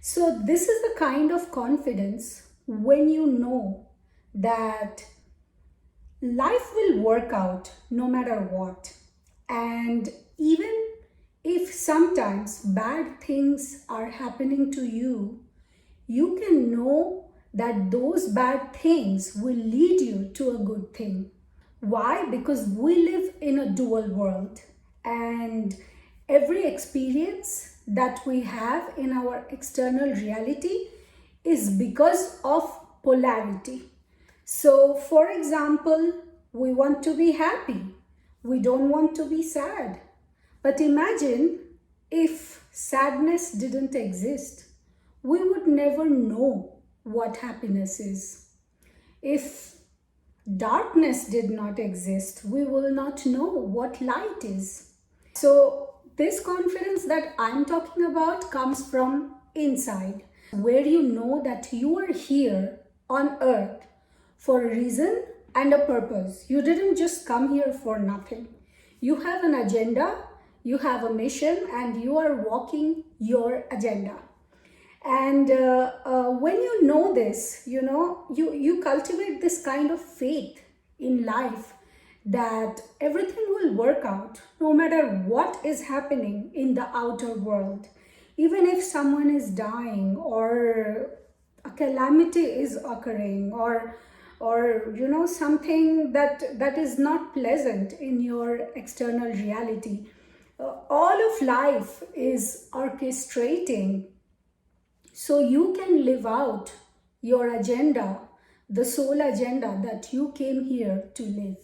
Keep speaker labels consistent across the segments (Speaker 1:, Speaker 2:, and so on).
Speaker 1: So this is the kind of confidence when you know that life will work out no matter what. And even if sometimes bad things are happening to you, you can know that those bad things will lead you to a good thing. Why? Because we live in a dual world, and every experience that we have in our external reality is because of polarity. So, for example, we want to be happy, we don't want to be sad. But imagine if sadness didn't exist, we would never know what happiness is. If darkness did not exist, we will not know what light is. So, this confidence that I'm talking about comes from inside, where you know that you are here on earth for a reason and a purpose. You didn't just come here for nothing. You have an agenda, you have a mission, and you are walking your agenda. And when you know this, you cultivate this kind of faith in life that everything will work out no matter what is happening in the outer world. Even if someone is dying, or a calamity is occurring, or something that is not pleasant in your external reality, all of life is orchestrating so you can live out your agenda, the soul agenda that you came here to live.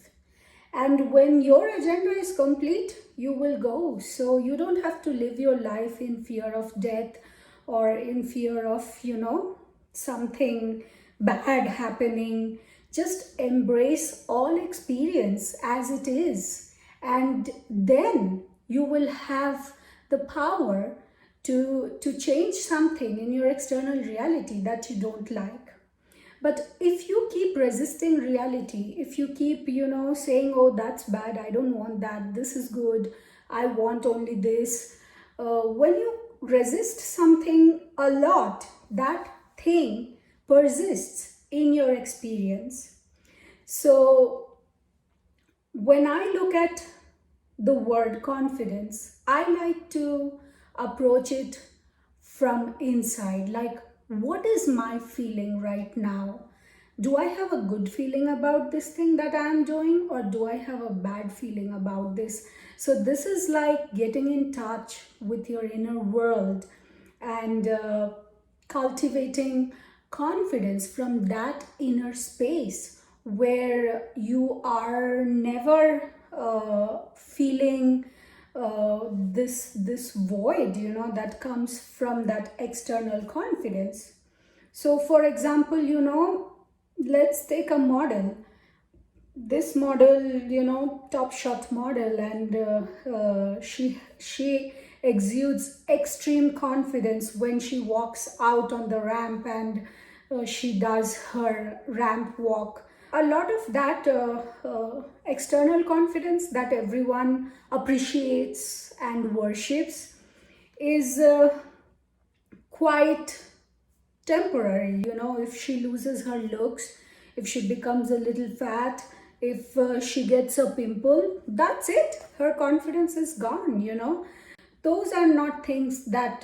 Speaker 1: And when your agenda is complete, you will go. So you don't have to live your life in fear of death, or in fear of, something bad happening. Just embrace all experience as it is. And then you will have the power to change something in your external reality that you don't like. But if you keep resisting reality, if you keep, saying, oh, that's bad, I don't want that, this is good, I want only this, when you resist something a lot, that thing persists in your experience. So when I look at the word confidence, I like to approach it from inside. Like, what is my feeling right now? Do I have a good feeling about this thing that I am doing, or do I have a bad feeling about this? So this is like getting in touch with your inner world and cultivating confidence from that inner space where you are never feeling this void, that comes from that external confidence. So, for example, let's take a model. This model, top shot model, and she exudes extreme confidence when she walks out on the ramp, and she does her ramp walk. A lot of that external confidence that everyone appreciates and worships is quite temporary. If she loses her looks, if she becomes a little fat, if she gets a pimple, that's it, her confidence is gone. Those are not things that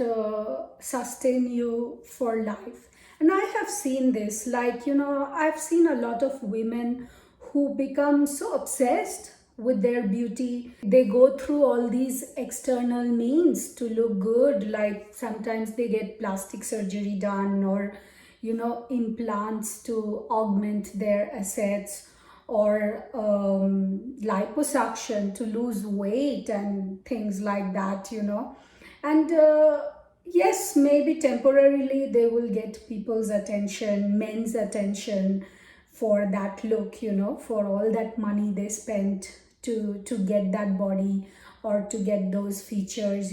Speaker 1: sustain you for life. And I have seen this, like, I've seen a lot of women who become so obsessed with their beauty. They go through all these external means to look good. Like, sometimes they get plastic surgery done, or, implants to augment their assets, or liposuction to lose weight and things like that. And yes, maybe temporarily they will get people's attention, men's attention, for that look, for all that money they spent to get that body or to get those features.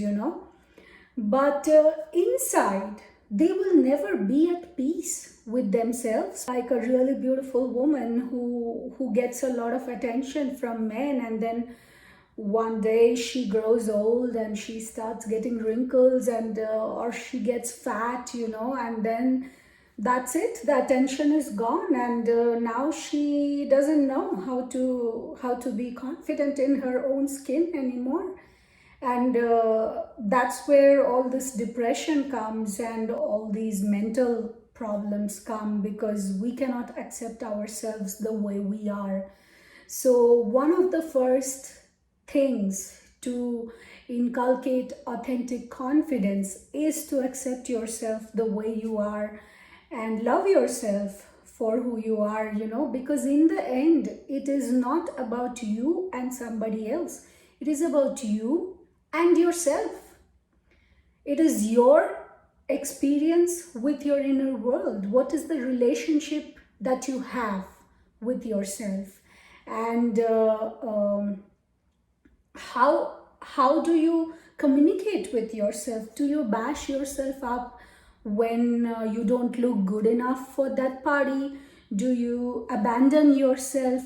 Speaker 1: But inside, they will never be at peace with themselves. Like a really beautiful woman who gets a lot of attention from men, and then one day she grows old and she starts getting wrinkles, and or she gets fat, and then that's it, the attention is gone, and now she doesn't know how to be confident in her own skin anymore. And that's where all this depression comes and all these mental problems come, because we cannot accept ourselves the way we are. So one of the first things to inculcate authentic confidence is to accept yourself the way you are and love yourself for who you are, because in the end, it is not about you and somebody else. It is about you and yourself. It is your experience with your inner world. What is the relationship that you have with yourself? And how do you communicate with yourself? Do you bash yourself up when you don't look good enough for that party? Do you abandon yourself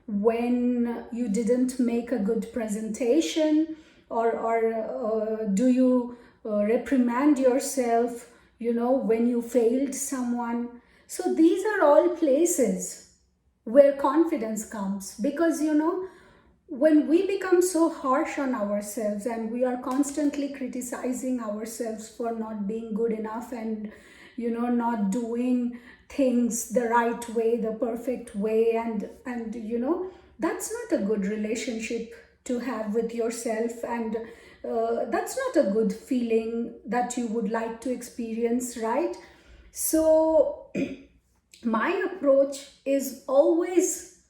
Speaker 1: when you didn't make a good presentation? Or do you reprimand yourself, when you failed someone? So these are all places where confidence comes, because when we become so harsh on ourselves and we are constantly criticizing ourselves for not being good enough, and not doing things the right way, the perfect way, and that's not a good relationship to have with yourself, and that's not a good feeling that you would like to experience, right? So my approach is always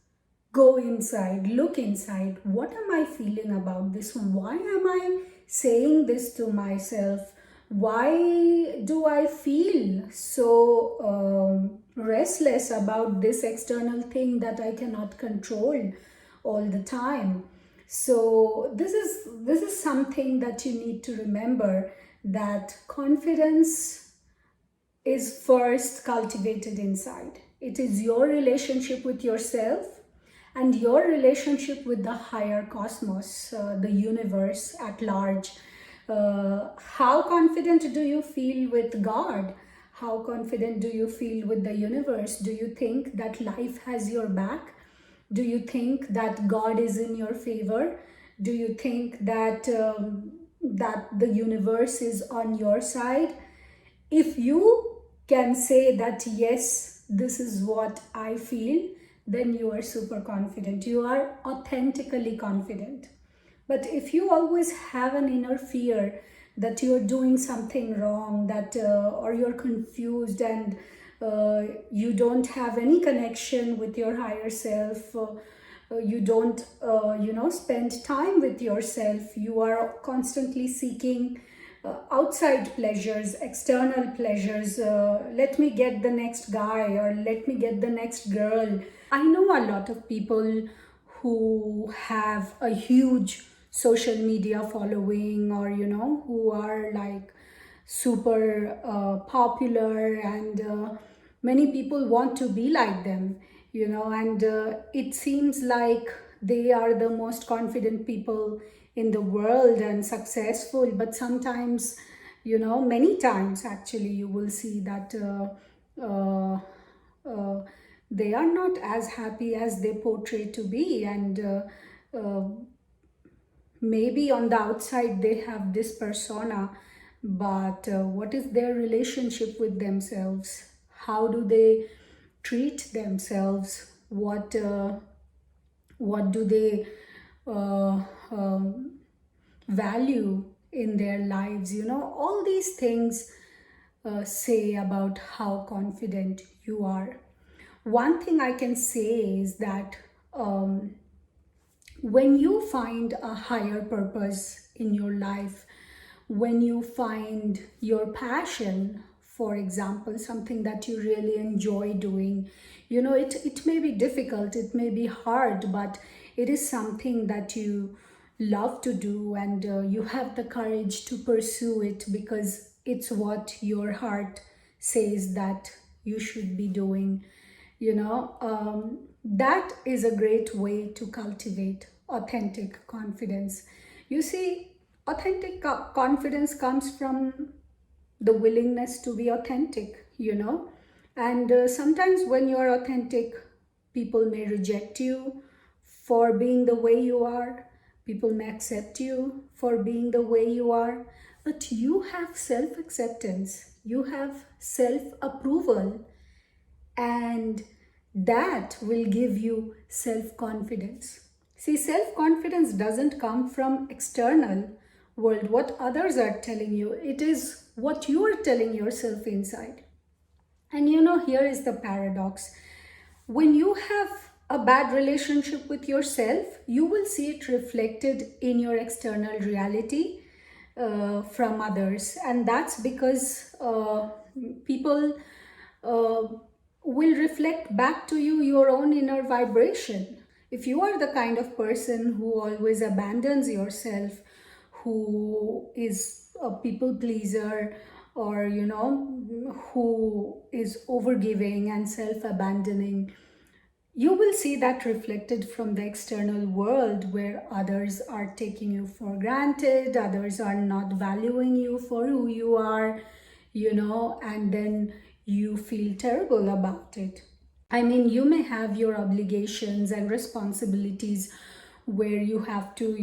Speaker 1: go inside, look inside. What am I feeling about this? Why am I saying this to myself? Why do I feel so restless about this external thing that I cannot control all the time? So this is something that you need to remember, that confidence is first cultivated inside. It is your relationship with yourself and your relationship with the higher cosmos, the universe at large. How confident do you feel with God? How confident do you feel with the universe? Do you think that life has your back? Do you think that God is in your favor? Do you think that that the universe is on your side? If you can say that, yes, this is what I feel, then you are super confident. You are authentically confident. But if you always have an inner fear that you're doing something wrong, that or you're confused, and you don't have any connection with your higher self, you don't spend time with yourself, you are constantly seeking outside pleasures, external pleasures. Let me get the next guy, or let me get the next girl. I know a lot of people who have a huge social media following, or who are like super popular, and many people want to be like them, and it seems like they are the most confident people in the world and successful. But sometimes, many times actually, you will see that uh, uh, they are not as happy as they portray to be, and maybe on the outside they have this persona, but what is their relationship with themselves? How do they treat themselves? What do they uh, um, value in their lives? All these things say about how confident you are. One thing I can say is that um, when you find a higher purpose in your life, when you find your passion, for example, something that you really enjoy doing, it may be difficult, it may be hard, but it is something that you love to do, and you have the courage to pursue it because it's what your heart says that you should be doing. That is a great way to cultivate authentic confidence. You see, authentic confidence comes from the willingness to be authentic, and sometimes when you are authentic, people may reject you for being the way you are, people may accept you for being the way you are, but you have self acceptance, you have self approval, and that will give you self confidence. See, self confidence doesn't come from external world, what others are telling you. It is what you are telling yourself inside. And here is the paradox. When you have a bad relationship with yourself, you will see it reflected in your external reality from others. And that's because people uh, will reflect back to you your own inner vibration. If you are the kind of person who always abandons yourself, who is a people pleaser, or who is overgiving and self-abandoning, you will see that reflected from the external world, where others are taking you for granted, others are not valuing you for who you are, and then you feel terrible about it. I mean, you may have your obligations and responsibilities where you have to,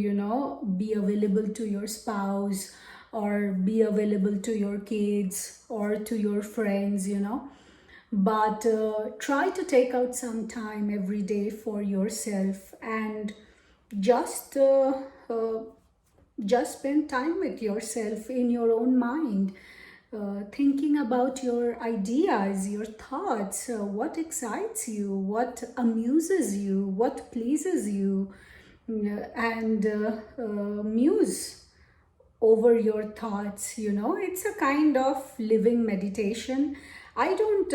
Speaker 1: be available to your spouse, or be available to your kids or to your friends, but try to take out some time every day for yourself, and just uh, uh, just spend time with yourself in your own mind, thinking about your ideas, your thoughts, what excites you, what amuses you, what pleases you, and muse over your thoughts. It's a kind of living meditation. I don't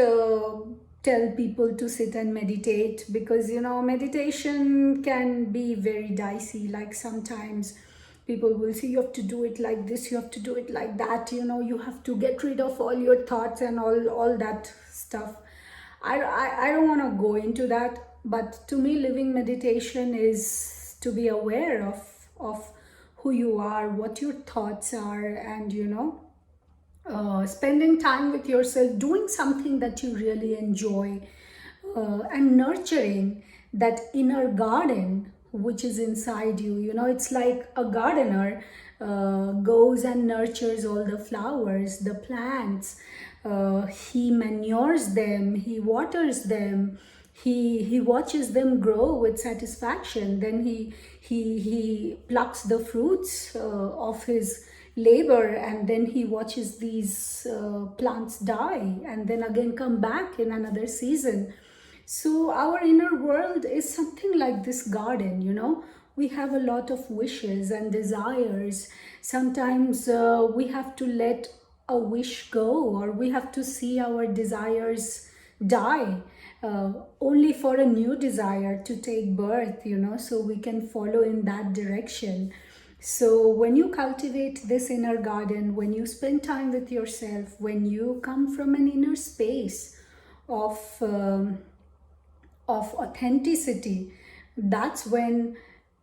Speaker 1: tell people to sit and meditate, because meditation can be very dicey. Like, sometimes people will say you have to do it like this, you have to do it like that, you have to get rid of all your thoughts and all that stuff. I don't want to go into that, but to me, living meditation is to be aware of who you are, what your thoughts are, and spending time with yourself, doing something that you really enjoy, and nurturing that inner garden which is inside you. It's like a gardener goes and nurtures all the flowers, the plants. He manures them, he waters them, he watches them grow with satisfaction. Then he plucks the fruits of his labor, and then he watches these plants die and then again come back in another season. So our inner world is something like this garden. We have a lot of wishes and desires. Sometimes we have to let a wish go, or we have to see our desires die, only for a new desire to take birth, so we can follow in that direction. So when you cultivate this inner garden, when you spend time with yourself, when you come from an inner space of authenticity, that's when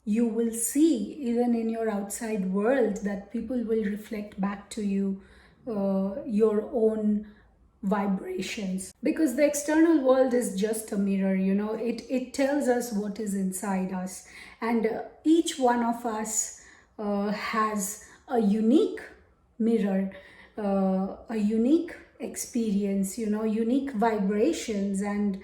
Speaker 1: you will see, even in your outside world, that people will reflect back to you your own vibrations. Because the external world is just a mirror. It tells us what is inside us, and each one of us has a unique mirror, a unique experience, unique vibrations, and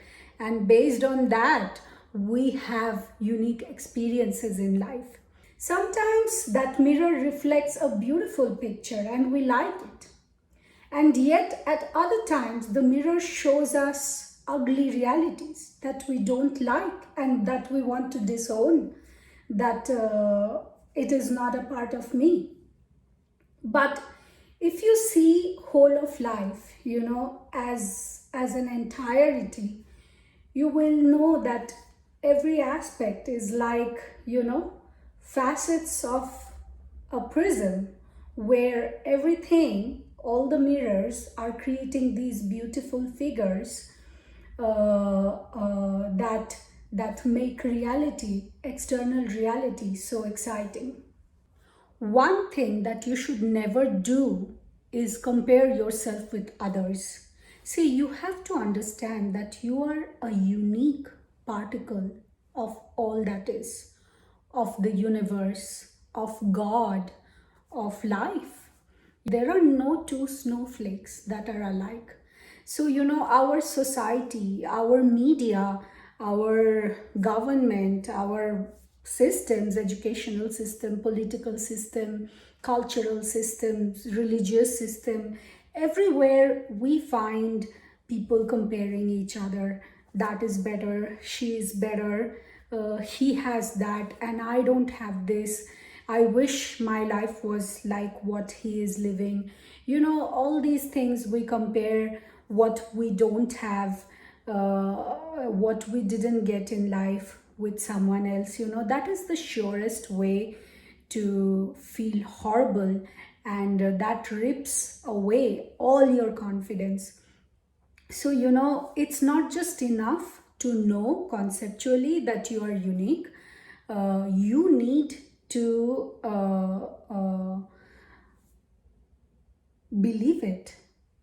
Speaker 1: based on that, we have unique experiences in life. Sometimes that mirror reflects a beautiful picture and we like it. And yet, at other times, the mirror shows us ugly realities that we don't like and that we want to disown, that it is not a part of me. But if you see whole of life, as an entirety, you will know that every aspect is like, facets of a prism, where everything, all the mirrors are creating these beautiful figures that that make reality, external reality, so exciting. One thing that you should never do is compare yourself with others. See, you have to understand that you are a unique particle of all that is, of the universe, of God, of life. There are no two snowflakes that are alike. So, our society, our media, our government, our systems, educational system, political system, cultural systems, religious system, everywhere we find people comparing each other. That is better, she is better, he has that, and I don't have this. I wish my life was like what he is living. All these things we compare, what we don't have, what we didn't get in life with someone else. That is the surest way to feel horrible, and that rips away all your confidence. So, it's not just enough to know conceptually that you are unique. You need to believe it.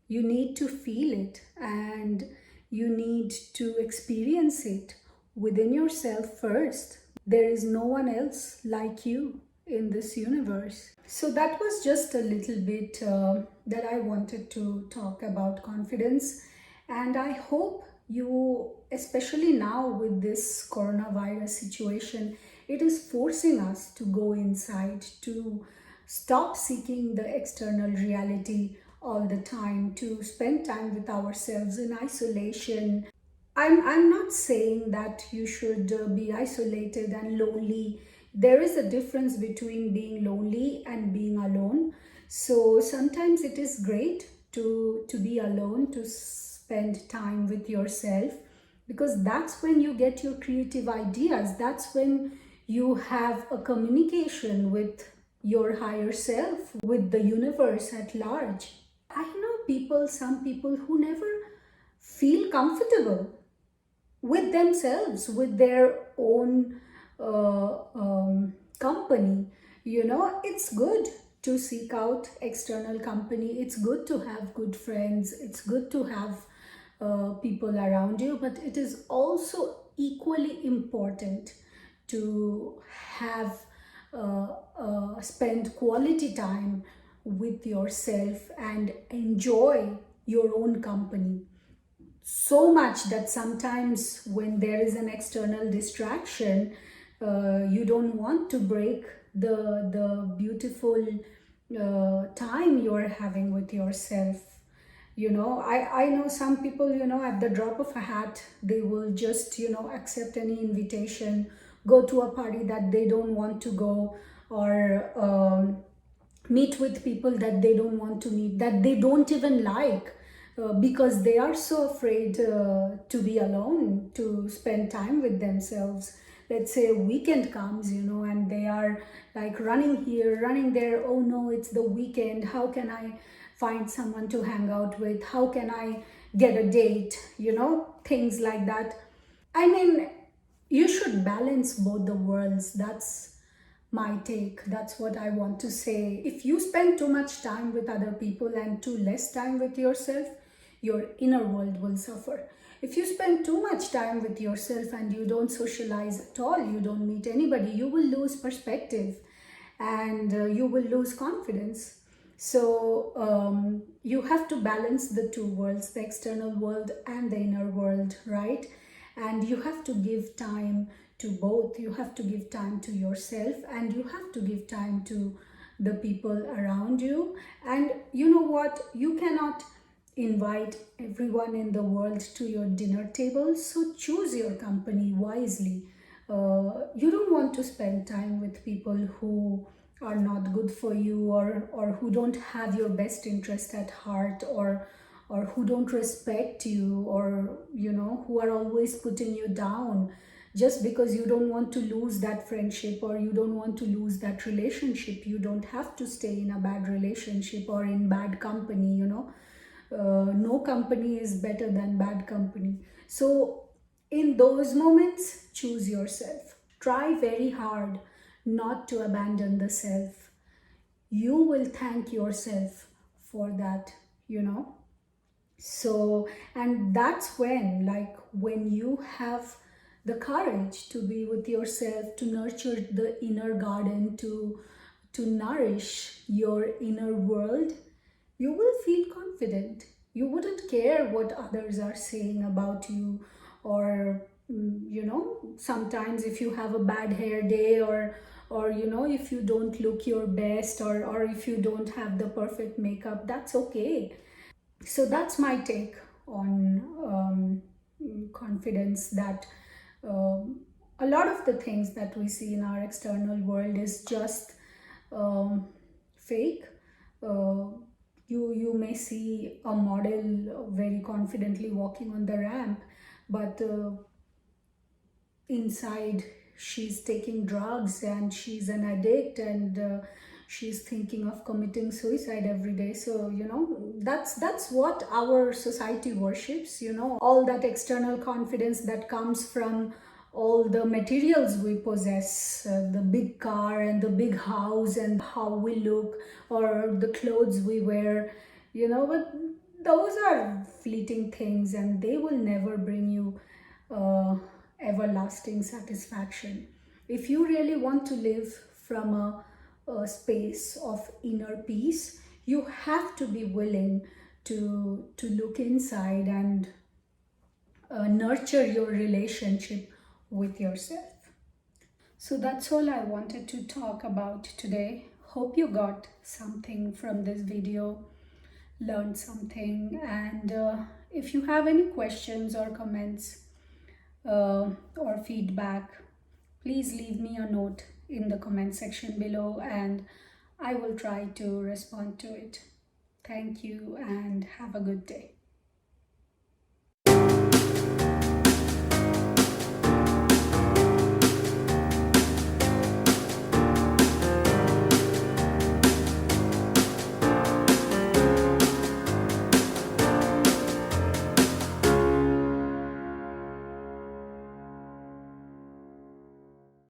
Speaker 1: You need to feel it, and you need to experience it within yourself first. There is no one else like you in this universe. So, that was just a little bit that I wanted to talk about confidence. And I hope you, especially now with this coronavirus situation, it is forcing us to go inside, to stop seeking the external reality all the time, to spend time with ourselves in isolation. I'm not saying that you should be isolated and lonely. There is a difference between being lonely and being alone. So sometimes it is great to be alone, to spend time with yourself, because that's when you get your creative ideas. That's when you have a communication with your higher self, with the universe at large. I know people, some people who never feel comfortable with themselves, with their own company. It's good to seek out external company. It's good to have good friends. It's good to have people around you, but it is also equally important to have spend quality time with yourself and enjoy your own company so much that sometimes when there is an external distraction, you don't want to break the beautiful time you're having with yourself. I know some people, at the drop of a hat, they will just, accept any invitation, go to a party that they don't want to go, or meet with people that they don't want to meet, that they don't even like, because they are so afraid to be alone, to spend time with themselves. Let's say a weekend comes, and they are like running here, running there. Oh no, it's the weekend. How can I find someone to hang out with? How can I get a date? Things like that. I mean, you should balance both the worlds. That's my take. That's what I want to say. If you spend too much time with other people and too less time with yourself, your inner world will suffer. If you spend too much time with yourself and you don't socialize at all, you don't meet anybody, you will lose perspective, and you will lose confidence. So you have to balance the two worlds, the external world and the inner world, right? And you have to give time to both. You have to give time to yourself, and you have to give time to the people around you. And you know what? You cannot invite everyone in the world to your dinner table, so choose your company wisely. You don't want to spend time with people who are not good for you, or who don't have your best interest at heart, or who don't respect you, or who are always putting you down. Just because you don't want to lose that friendship, or you don't want to lose that relationship, you don't have to stay in a bad relationship or in bad company. No company is better than bad company. So In those moments, choose yourself. Try very hard not to abandon the self. You will thank yourself for that, you know. So, and that's when, like, when you have the courage to be with yourself, to nurture the inner garden, to nourish your inner world, you will feel confident. You wouldn't care what others are saying about you, or you know, sometimes if you have a bad hair day, or you know, if you don't look your best, or if you don't have the perfect makeup, that's okay. So that's my take on confidence, that um, a lot of the things that we see in our external world is just um, fake. uh, you may see a model very confidently walking on the ramp, but inside she's taking drugs and she's an addict, and she's thinking of committing suicide every day. So you know, that's what our society worships, you know, all that external confidence that comes from all the materials we possess, the big car and the big house and how we look, or the clothes we wear, you know. But those are fleeting things, and they will never bring you uh, everlasting satisfaction. If you really want to live from a space of inner peace, you have to be willing to look inside and nurture your relationship with yourself. So that's all I wanted to talk about today. Hope you got something from this video, learned something, and if you have any questions or comments, or feedback, please leave me a note in the comment section below, and I will try to respond to it. Thank you and have a good day.